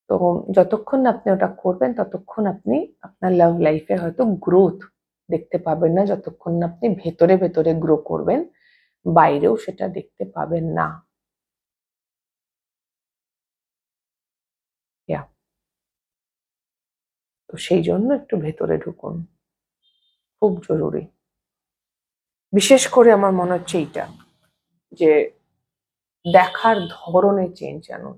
তো যতক্ষণ না আপনি ওটা করবেন ততক্ষণ আপনি আপনার লাভ লাইফে হয়তো গ্রোথ দেখতে পাবেন না, যতক্ষণ না আপনি ভেতরে ভেতরে গ্রো করবেন, বাইরেও সেটা দেখতে পাবেন না। তো সেই জন্য একটু ভেতরে ঢুকুন, খুব জরুরি। বিশেষ করে আমার মনে হচ্ছে এইটা যে দেখার ধরনে চেঞ্জ আনুন।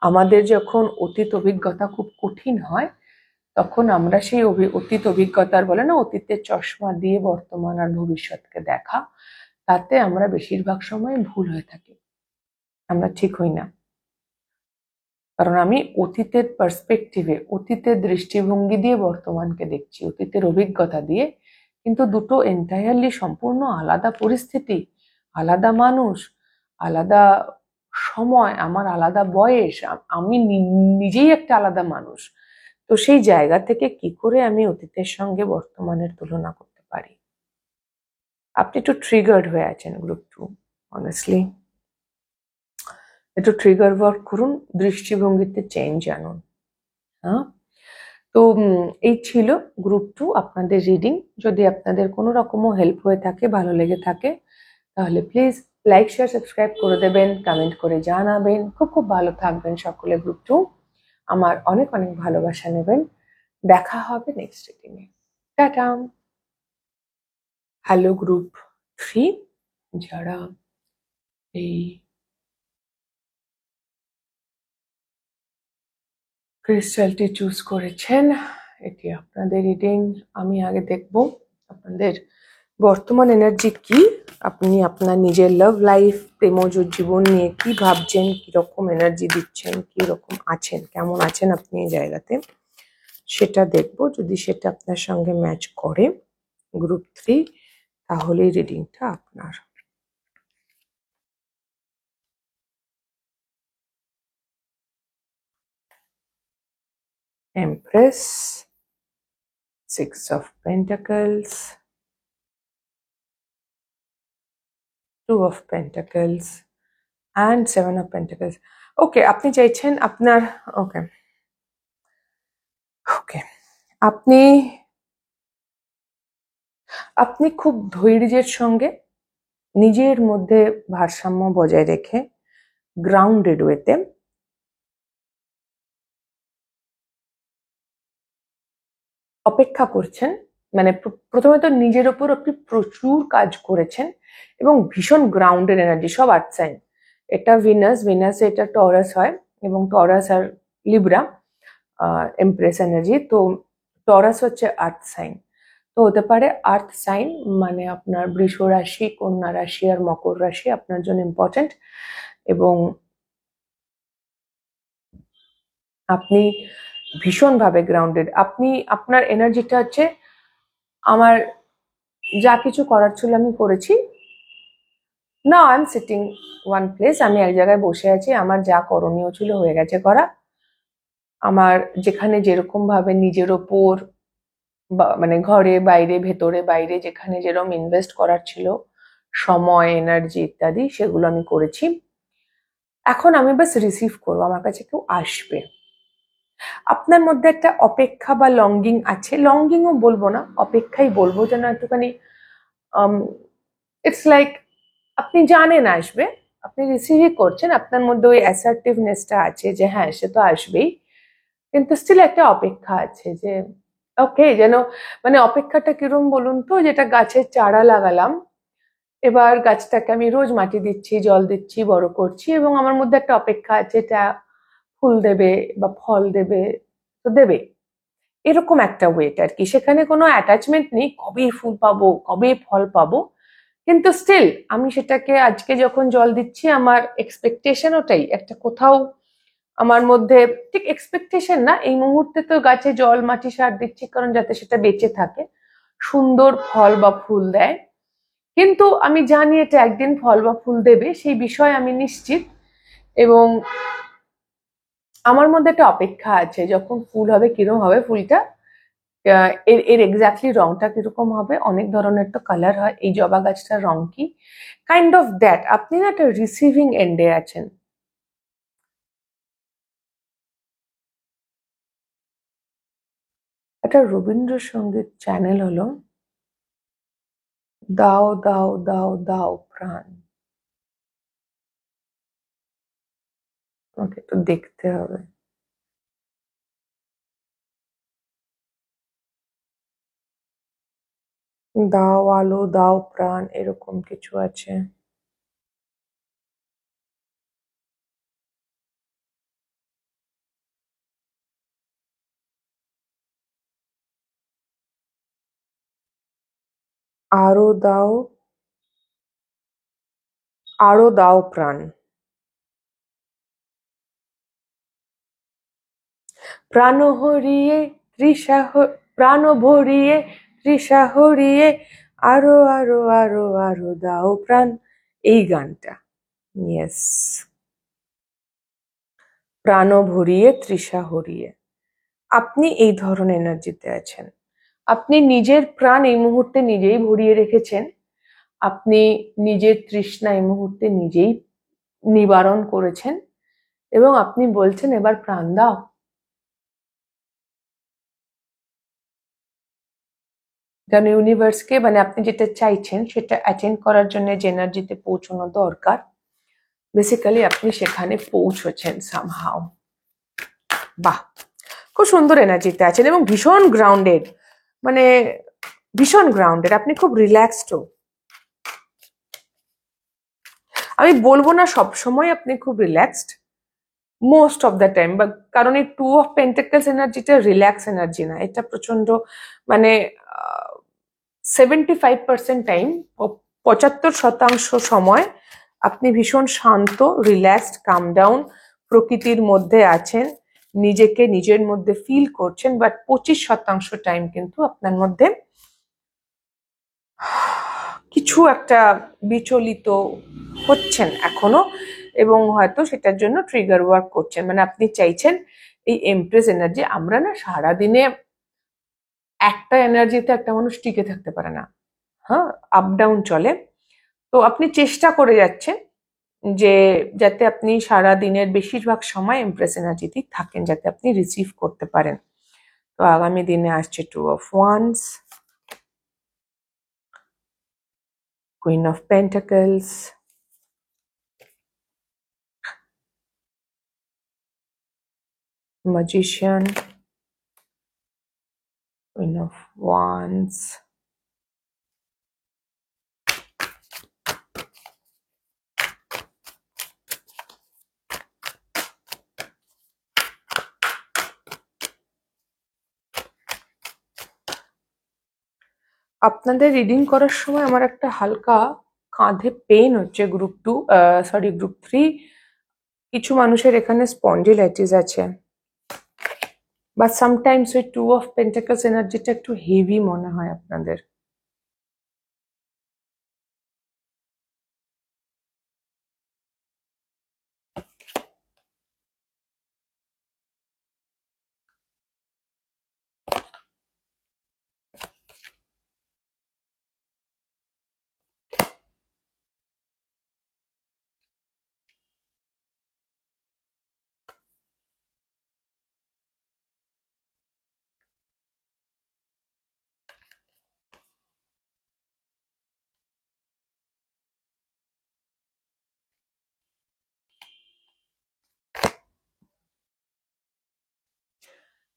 আমাদের যখন অতীত অভিজ্ঞতা খুব কঠিন হয় তখন আমরা সেই অতীত অভিজ্ঞতার, বলে না অতীতের চশমা দিয়ে বর্তমান আর ভবিষ্যৎকে দেখা, তাতে আমরা বেশিরভাগ সময় ভুল হয়ে থাকি, আমরা ঠিক হই না। কারণ আমি অতীতের পার্সপেক্টিভে, অতীতের দৃষ্টিভঙ্গি দিয়ে বর্তমানকে দেখছি, অতীতের অভিজ্ঞতা দিয়ে, কিন্তু দুটো এন্টায়ারলি সম্পূর্ণ আলাদা পরিস্থিতি, আলাদা মানুষ, আলাদা সময়, আমার আলাদা বয়স, আমি নিজেই একটা আলাদা মানুষ। তো সেই জায়গা থেকে কি করে আমি অতীতের সঙ্গে বর্তমানের তুলনা করতে পারি? আপনি একটু ট্রিগার্ড হয়ে আছেন গ্রুপ 2, অনেস্টলি একটু ট্রিগার ওয়ার্ক করুন, দৃষ্টিভঙ্গিতে চেঞ্জ আনুন। হ্যাঁ, তো এই ছিল গ্রুপ 2 আপনাদের রিডিং। যদি আপনাদের কোনো রকমও হেল্প হয়ে থাকে, ভালো লেগে থাকে, তাহলে প্লিজ লাইক শেয়ার সাবস্ক্রাইব করে দেবেন, কমেন্ট করে জানাবেন। খুব খুব ভালো থাকবেন সকলে গ্রুপ 2, আমার অনেক অনেক ভালোবাসা নেবেন। দেখা হবে নেক্সট রিডিংয়ে। টাটা। হ্যালো গ্রুপ 3, যারা এই ক্রিস্টালটি চুজ করেছেন এটি আপনাদের রিডিং। আমি আগে দেখব আপনাদের বর্তমান এনার্জি কি, আপনি আপনার নিজের লাভ লাইফ প্রেমজ জীবন নিয়ে কি ভাবছেন, কিরকম এনার্জি দিচ্ছেন, কিরকম আছেন, কেমন আছেন আপনি এই জায়গাতে, সেটা দেখব। যদি সেটা আপনার সঙ্গে ম্যাচ করে গ্রুপ 3, তাহলে রিডিংটা আপনার। Empress, 6 of Pentacles, 2 of Pentacles and 7 of Pentacles. ওকে, আপনি চাইছেন আপনার, ওকে ওকে, আপনি আপনি খুব ধৈর্যের সঙ্গে নিজের মধ্যে ভারসাম্য বজায় রেখে গ্রাউন্ডেড ওয়েতে অপেক্ষা করছেন। মানে প্রথমে তো নিজের ওপর আপনি প্রচুর কাজ করেছেন এবং ভীষণ গ্রাউন্ডেড এনার্জি, সব আর্থ সাইন। এটা ভিনাস এটা টরাস হয়, এবং টরাস আর লিব্রা এমপ্রেস এনার্জি। তো টরাস হচ্ছে আর্থ সাইন, তো হতে পারে আর্থ সাইন মানে আপনার বৃষ রাশি, কন্যা রাশি আর মকর রাশি আপনার জন্য ইম্পর্টেন্ট। এবং আপনি ভীষণভাবে গ্রাউন্ডেড, আপনি আপনার এনার্জিটা হচ্ছে আমার যা কিছু করার ছিল আমি করেছি, না I am sitting one place, আমি এক জায়গায় বসে আছি, আমার যা করণীয় ছিল হয়ে গেছে করা। আমার যেখানে যেরকম ভাবে নিজের ওপর মানে ঘরে বাইরে ভেতরে বাইরে যেখানে যেরকম ইনভেস্ট করার ছিল সময় এনার্জি ইত্যাদি, সেগুলো আমি করেছি। এখন আমি বাস রিসিভ করবো, আমার কাছে কেউ আসবে। আপনার মধ্যে একটা অপেক্ষা বা লঙ্গিং আছে, লঙ্গিংও বলবো না, অপেক্ষাই বলবো, যেন একটুখানি ইটস লাইক আপনি জানেন আসবে, আপনি রিসিভই করছেন, আপনার মধ্যে ওই অ্যাসার্টিভনেসটা আছে যে হ্যাঁ সে তো আসবেই, কিন্তু স্টিল একটা অপেক্ষা আছে যে ওকে, যেন মানে অপেক্ষাটা কিরম বলুন তো, যেটা গাছের চারা লাগালাম, এবার গাছটাকে আমি রোজ মাটি দিচ্ছি, জল দিচ্ছি, বড় করছি, এবং আমার মধ্যে একটা অপেক্ষা আছে এটা ফুল দেবে বা ফল দেবে, তো দেবে, এরকম একটা ওয়েট আর কি। সেখানে কোনো অ্যাটাচমেন্ট নেই কবে ফুল পাবো কবে ফল পাবো, কিন্তু স্টিল আমি সেটাকে আজকে যখন জল দিচ্ছি আমার এক্সপেকটেশন ওটাই, একটা কোথাও আমার মধ্যে ঠিক এক্সপেকটেশন না, এই মুহূর্তে তো গাছে জল মাটি সার দিচ্ছি কারণ যাতে সেটা বেঁচে থাকে, সুন্দর ফল বা ফুল দেয়, কিন্তু আমি জানি এটা একদিন ফল বা ফুল দেবে, সেই বিষয়ে আমি নিশ্চিত। এবং আমার মধ্যে একটা অপেক্ষা আছে যখন ফুল হবে কিরকম হবে ফুলটা, এর এর এক্স্যাক্টলি রংটা কিরকম হবে, অনেক ধরনের তো কালার হয়, এই জবা গাছটার রং কি, কাইন্ড অফ দ্যাট। আপনি না একটা রিসিভিং এন্ডে আছেন। একটা রবীন্দ্রসঙ্গীত চ্যানেল হলো দাও দাও দাও দাও প্রাণ, আমাকে একটু দেখতে হবে। দাও আলো দাও প্রাণ, এরকম কিছু আছে। আরো দাও, আরো দাও প্রাণ, প্রাণ হরিয়ে তৃষা প্রাণ ভরিয়ে তৃষা হরিয়ে, আরো আরো আরো আরো দাও প্রাণ, এই গানটা। ইয়েস, প্রাণ ভরিয়ে তৃষা হরিয়ে, আপনি এই ধরনের এনার্জিতে আছেন। আপনি নিজের প্রাণ এই মুহূর্তে নিজেই ভরিয়ে রেখেছেন, আপনি নিজের তৃষ্ণা এই মুহূর্তে নিজেই নিবারণ করেছেন, এবং আপনি বলছেন এবার প্রাণ দাও। কারণ ইউনিভার্সকে মানে আপনি যেটা চাইছেন সেটা অ্যাটেন্ড করার জন্য যে এনার্জিতে পৌঁছানো দরকার, বেসিক্যালি আপনি সেখানে পৌঁছেছেন সামহাও। বাহ, খুব সুন্দর এনার্জিতে আছেন এবং ভীষণ গ্রাউন্ডেড, মানে ভীষণ গ্রাউন্ডেড, আপনি খুব রিল্যাক্সডও। আমি বলবো না সব সময় আপনি খুব relaxed, most of the time. বা কারণ এই 2 অফ পেন্টাকেলস এনার্জিটা রিল্যাক্স এনার্জি না, এটা প্রচন্ড মানে 75% টাইম, 75% সময় আপনি ভীষণ শান্ত, রিল্যাক্সড, কাম ডাউন, প্রকৃতির মধ্যে আছেন, নিজেকে নিজের মধ্যে ফিল করছেন। বাট 25% টাইম কিন্তু আপনার মধ্যে কিছু একটা বিচলিত হচ্ছেন এখনো, এবং হয়তো সেটার জন্য ট্রিগার ওয়ার্ক করছেন। মানে আপনি চাইছেন এই এমপ্রেস এনার্জি, আমরা না সারাদিনে একটা এনার্জিতে একটা মানুষ টিকে থাকতে পারে না, হ্যাঁ, আপ ডাউন চলে। তো আপনি চেষ্টা করে যাচ্ছেন যে যাতে আপনি সারা দিনের বেশিরভাগ সময় এমপ্রেস এনার্জিতেই থাকেন, যাতে আপনি রিসিভ করতে পারেন। তো আগামী দিনে আসছে 2 of wands, queen of pentacles, magician, queen of wands, আপনাদের রিডিং করার সময় আমার একটা হালকা কাঁধে পেইন হচ্ছে। গ্রুপ 3, কিছু মানুষের এখানে স্পন্ডিলাইটিস আছে, বা সামটাইমস ওই 2 অফ পেন্টাকেলস এনার্জিটা একটু হেভি মনে হয় আপনাদের।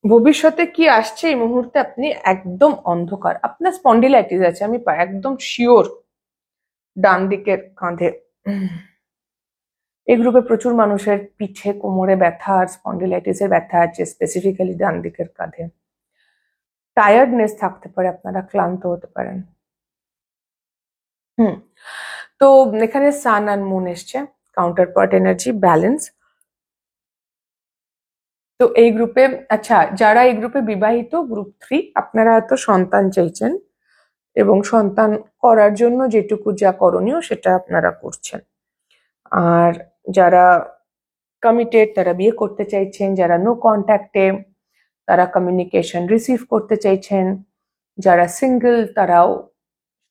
ভবিষ্যতে কি আসছে এই মুহূর্তে আপনি একদম অন্ধকার, আপনার স্পন্ডিলাইটিস আছে, আমি একদম শিওর, ডান দিকের কাঁধে। এই গ্রুপে প্রচুর মানুষের পিঠে কোমরে ব্যথা আর স্পন্ডিলাইটিসের ব্যথা আছে, স্পেসিফিক্যালি ডান দিকের কাঁধে। টায়ার্ডনেস থাকতে পারে, আপনারা ক্লান্ত হতে পারেন। তো এখানে সান আর মুন এসছে, কাউন্টার পার্ট এনার্জি, ব্যালেন্স। তো এই গ্রুপে, আচ্ছা, যারা এই গ্রুপে বিবাহিত, গ্রুপ 3, আপনারা হয়তো সন্তান চাইছেন, এবং সন্তান করার জন্য যেটুকু যা করণীয় সেটা আপনারা করছেন। আর যারা কমিটেড, তারা বিয়ে করতে চাইছেন, যারা নো কন্ট্যাক্টে, তারা কমিউনিকেশন রিসিভ করতে চাইছেন, যারা সিঙ্গেল তারাও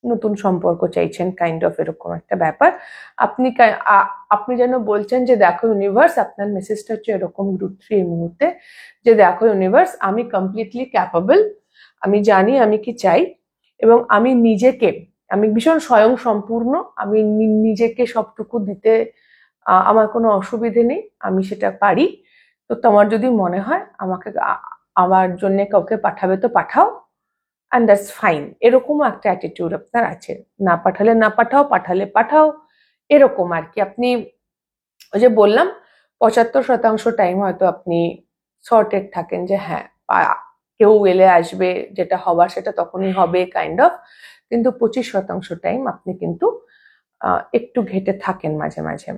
নতুন সম্পর্ক চাইছেন, কাইন্ড অফ এরকম একটা ব্যাপার। আপনি যেন বলছেন যে দেখো ইউনিভার্স, আপনার মেসেজটা হচ্ছে এরকম গ্রুপ 3 এই মুহূর্তে, যে দেখো ইউনিভার্স, আমি কমপ্লিটলি ক্যাপাবল, আমি জানি আমি কি চাই, এবং আমি ভীষণ স্বয়ং সম্পূর্ণ, আমি নিজেকে সবটুকু দিতে আমার কোনো অসুবিধে নেই, আমি সেটা পারি। তো তোমার যদি মনে হয় আমাকে আমার জন্য কাউকে পাঠাবে তো পাঠাও, অ্যান্ড দ্যাটস ফাইন। এরকমও একটা অ্যাটিটিউড আপনার আছে, না পাঠালে না পাঠাও, পাঠালে পাঠাও, এরকম আর কি। আপনি ওই যে বললাম 75% টাইম হয়তো আপনি সর্টেড থাকেন, যে হ্যাঁ কেউ এলে আসবে, যেটা হবার সেটা তখনই হবে, কাইন্ড অফ। কিন্তু 25% টাইম আপনি কিন্তু একটু ঘেটে থাকেন মাঝে মাঝে।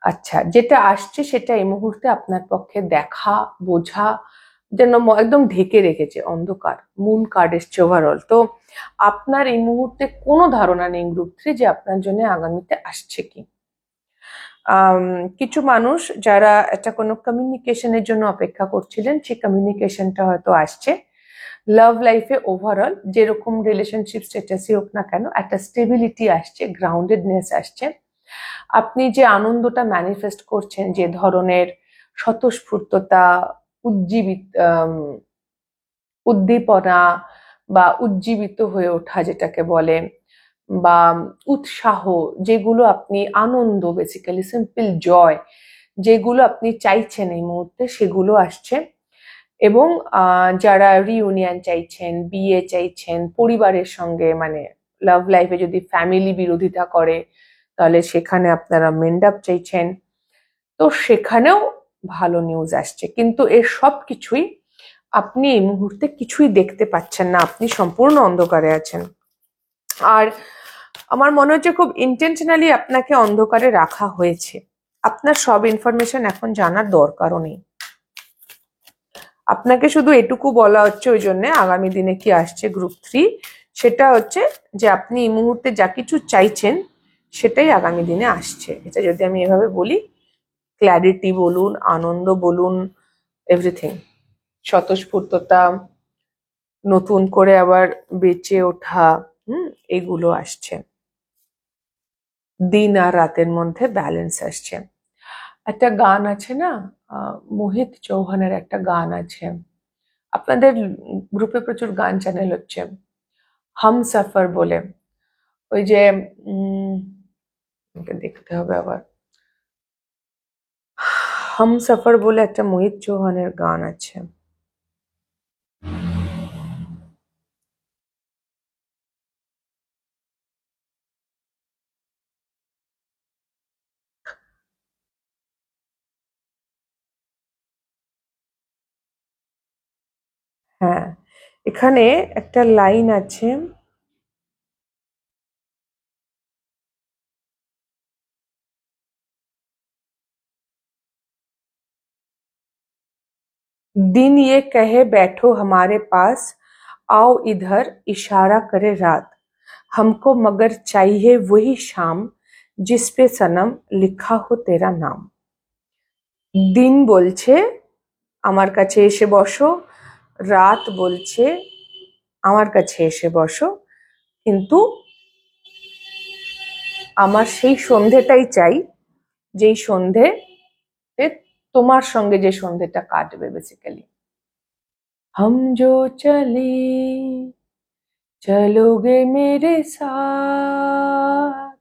আচ্ছা, যেটা আসছে সেটা এই মুহূর্তে আপনার পক্ষে দেখা, বোঝা যেন একদম ঢেকে রেখেছে অন্ধকার। মুন কার্ড এসছে ওভারঅল। তো আপনার এই মুহূর্তে কোনো ধারণা নেই গ্রুপ 3 যে আপনার জন্য আগামীতে আসছে কি। কিছু মানুষ যারা একটা কোনো কমিউনিকেশনের জন্য অপেক্ষা করছিলেন, সেই কমিউনিকেশনটা হয়তো আসছে। লাভ লাইফে ওভারঅল যেরকম রিলেশনশিপ স্ট্যাটাসই হোক না কেন, একটা স্টেবিলিটি আসছে, গ্রাউন্ডেডনেস আসছে। আপনি যে আনন্দটা ম্যানিফেস্ট করছেন, যে ধরনের স্বতঃস্ফূর্ততা, উদ্দীপনা বা উজ্জীবিত হয়ে ওঠা যেটাকে বলে, বা উৎসাহ, যেগুলো আপনি, আনন্দ, বেসিক্যালি সিম্পল জয়, যেগুলো আপনি চাইছেন এই মুহূর্তে, সেগুলো আসছে। এবং যারা রিউনিয়ন চাইছেন, বিয়ে চাইছেন পরিবারের সঙ্গে, মানে লাভ লাইফে যদি ফ্যামিলি বিরোধিতা করে তাহলে সেখানে আপনারা মেন্ড আপ চাইছেন, তো সেখানেও ভালো নিউজ আসছে, কিন্তু এর সব কিছুই আপনি এই মুহূর্তে কিছুই দেখতে পাচ্ছেন না, আপনি সম্পূর্ণ অন্ধকারে আছেন। আর আমার মনে হচ্ছে খুব ইন্টেনশনালি আপনাকে অন্ধকারে রাখা হয়েছে। আপনার সব ইনফরমেশন এখন জানার দরকারও নেই। আপনাকে শুধু এটুকু বলা হচ্ছে ওই জন্য আগামী দিনে কি আসছে গ্রুপ 3, সেটা হচ্ছে যে আপনি এই মুহূর্তে যা কিছু চাইছেন সেটাই আগামী দিনে আসছে। এটা যদি আমি এভাবে বলি, ক্ল্যারিটি বলুন, আনন্দ বলুন, এভরিথিং, স্বতঃস্ফূর্ততা, নতুন করে আবার বেঁচে ওঠা, এগুলো আসছে। দিন আর রাতের মধ্যে ব্যালেন্স আসছে। একটা গান আছে না, মোহিত চৌহানের একটা গান আছে, আপনাদের গ্রুপে প্রচুর গান চ্যানেল হচ্ছে, হাম সফর বলে, ওই যে আমাকে দেখতে হবে আবার, হাম সফর বলে একটা মোহিত চৌহানের গান আছে। হ্যাঁ, এখানে একটা লাইন আছে, दिन ये कहे बैठो हमारे पास, आओ इधर इशारा करे रात, हमको मगर चाहिए वही शाम, जिस पे सनम लिखा हो तेरा नाम। দিন বলছে আমার কাছে এসে বসো, রাত বলছে আমার কাছে এসে বসো, কিন্তু আমার সেই সন্ধেটাই চাই, যেই সন্ধেতে তোমার সঙ্গে যে সন্ধেটা কাটবে বেসিক্যালি। हम जो चले চলোগে মেরে সাথ।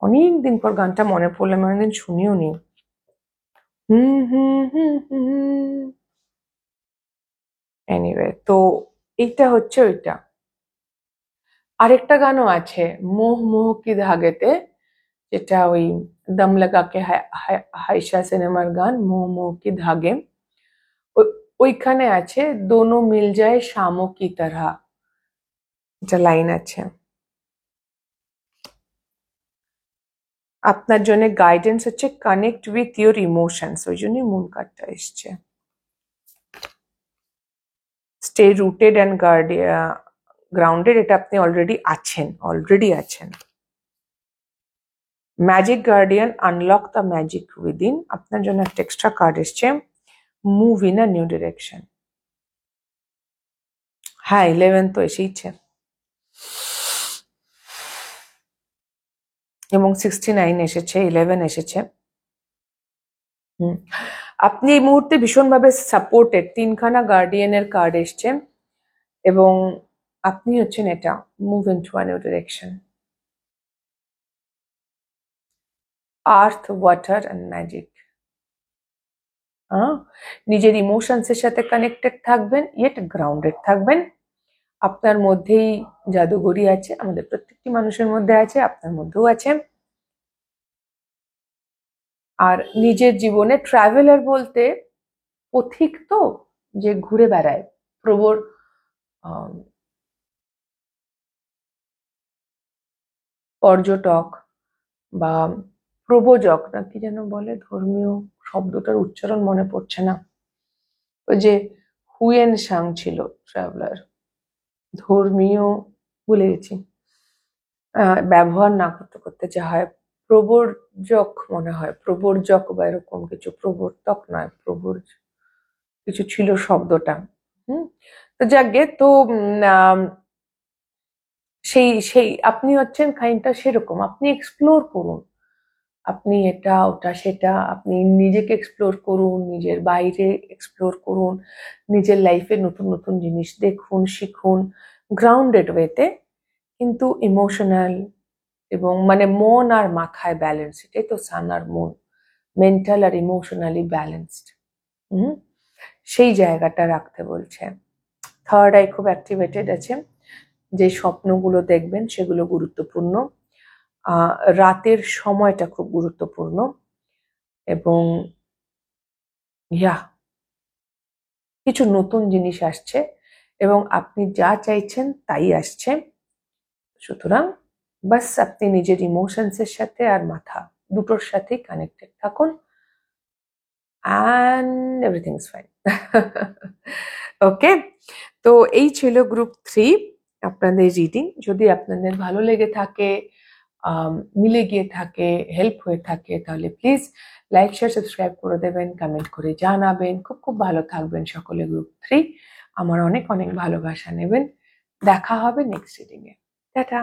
অনেকদিন পর গানটা মনে পড়লো, আমি অনেকদিন শুনিও নি। এনিওয়ে, তো এইটা হচ্ছে ওইটা। আরেকটা গানও আছে মোহ মোহ কি ধাগেতে, যেটা ওই দম লাগাকে হাইশা সিনেমার গান মোহ মোহ কি ধাগে, ওইখানে আছে দোনো মিল যায় শামো কি তরহ, এটা লাইন আছে। আপনার জন্য গাইডেন্স হচ্ছে কানেক্ট উইথ ইউর ইমোশনস, ওই জন্যই মুন কার্ডটা এসছে। স্টে রুটেড অ্যান্ড গ্রাউন্ডেড, এটা আপনি অলরেডি আছেন। Magic guardian, unlock the magic within, আপনার জন্য একটা এক্সট্রা কার্ড এসছে, move in a new direction. হ্যাঁ, 11 তো এসেইছে, এবং 69 এসেছে, 11 এসেছে। আপনি এই মুহূর্তে ভীষণভাবে সাপোর্টেড, 3খানা গার্ডিয়ানের কার্ড এসছে, এবং আপনি হচ্ছেন এটা, move in to a new direction. Earth, water and magic. নিজের ইমোশনসের সাথে কানেক্টেড থাকবেন, ইয়েট গ্রাউন্ডেড থাকবেন। আপনার মধ্যেই জাদুঘরি আছে, আমাদের প্রত্যেকটি মানুষের মধ্যে আছে, আপনার মধ্যেও আছে। আর নিজের জীবনে ট্রাভেলার বলতে পথিক তো, যে ঘুরে বেড়ায়, প্রবর পর্যটক বা প্রবজক, না কি যেন বলে, ধর্মীয় শব্দটার উচ্চারণ মনে পড়ছে না, ওই যে হুয়েন সাং ছিল ট্রাভেলার, ধর্মীয়, ভুলে গেছি, ব্যবহার না করতে করতে যা হয়, প্রবর্জক মনে হয়, প্রবর্জক বা এরকম কিছু, প্রবর্তক নয়, প্রবর কিছু ছিল শব্দটা। তো যাকে তো সেই সেই আপনি হচ্ছেন খানিকটা সেরকম, আপনি এক্সপ্লোর করুন, আপনি এটা ওটা সেটা, আপনি নিজেকে এক্সপ্লোর করুন, নিজের বাইরে এক্সপ্লোর করুন, নিজের লাইফে নতুন নতুন জিনিস দেখুন, শিখুন, গ্রাউন্ডেড ওয়েতে, কিন্তু ইমোশনাল, এবং মানে মন আর মাথায় ব্যালেন্স, এটাই তো সান আর মুন, মেন্টাল আর ইমোশনালি ব্যালেন্সড, সেই জায়গাটা রাখতে বলছে। থার্ড আই খুব অ্যাক্টিভেটেড আছে, যে স্বপ্নগুলো দেখবেন সেগুলো গুরুত্বপূর্ণ, রাতের সময়টা খুব গুরুত্বপূর্ণ, এবং ইয়া কিছু নতুন জিনিস আসছে এবং আপনি যা চাইছেন তাই আসছে। সুতরাং বাস আপনি নিজের ইমোশনসের সাথে আর মাথা দুটোর সাথেই কানেক্টেড থাকুন, অ্যান্ড এভরিথিং ইজ ফাইন। ওকে, তো এই ছিল গ্রুপ 3 আপনাদের রিডিং। যদি আপনাদের ভালো লেগে থাকে, মিলে গিয়ে থাকে, হেল্প হয়ে থাকে, তাহলে প্লিজ লাইক শেয়ার সাবস্ক্রাইব করে দেবেন, কমেন্ট করে জানাবেন। খুব খুব ভালো থাকবেন সকলে। গ্রুপ 3 আমার অনেক অনেক ভালোবাসা নেবেন। দেখা হবে নেক্সট রিডিং এ। টাটা।